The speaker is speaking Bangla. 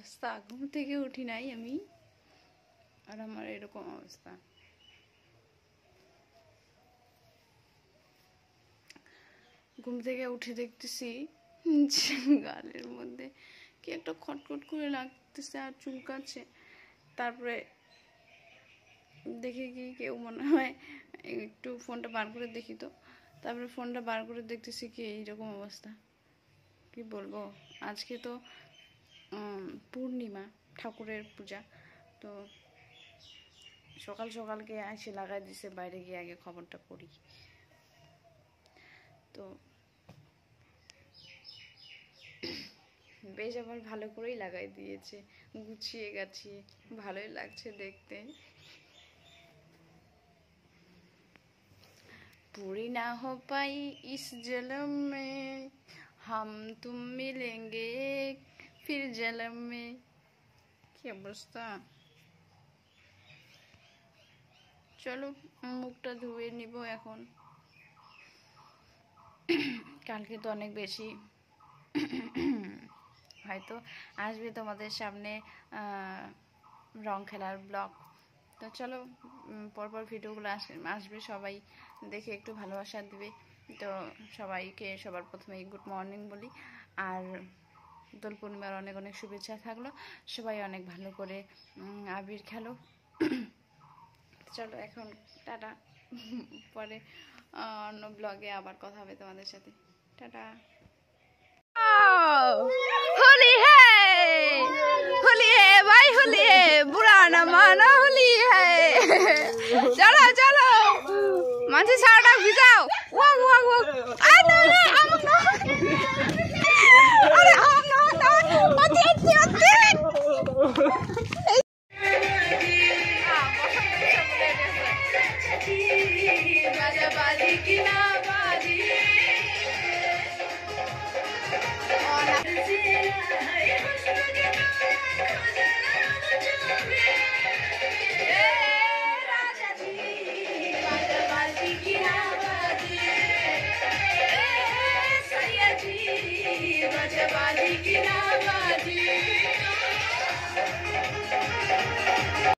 অবস্থা, ঘুম থেকে উঠি নাই আমি, আর আমার এরকম অবস্থা। ঘুম থেকে উঠে দেখতেছি গালের মধ্যে কি একটা খটখট করে লাগতেছে আর চুলকাচ্ছে। তারপরে দেখি কি কেউ মনে হয়, একটু ফোনটা বার করে দেখি তো, তারপরে ফোনটা বার করে দেখতেছি কি এইরকম অবস্থা। কি বলবো, আজকে তো পূর্ণিমা, ঠাকুরের পূজা, তো সকাল সকাল গিয়ে এসে লাগাই দিছে, বাইরে গিয়ে আগে খবরটা পড়ি। তো বেশ আবার ভালো করেই লাগাই দিয়েছে, গুছিয়ে গাছিয়ে, ভালোই লাগছে দেখতে। पूरी ना हो पाई इस जन्म में, हम तुम मिलेंगे फिर जन्म में। কি অবস্থা, চলো মুখটা ধুয়ে নিব এখন। কালকে তো অনেক বেশি হয়তো আসবে তোমাদের সামনে রং খেলার ব্লগ। তো চলো পরপর ভিডিওগুলো আসবে, সবাই দেখে একটু ভালোবাসা দিবে। তো সবাইকে সবার প্রথমে গুড মর্নিং বলি, আর দোল পূর্ণিমার অনেক অনেক শুভেচ্ছা থাকলো। সবাই অনেক ভালো করে আবির খেলো। চলো এখন টাটা, পরে অন্য ব্লগে আবার কথা হবে তোমাদের সাথে। টাটা। होली है, होली है भाई, होली है, बुरा ना मानो, होली है। चलो चलो मानसी सारा भिजाओ। वाह वाह वाह, आ ना ना हम ना, अरे हम ना ना अति अति अति। बाजा बाजी की ना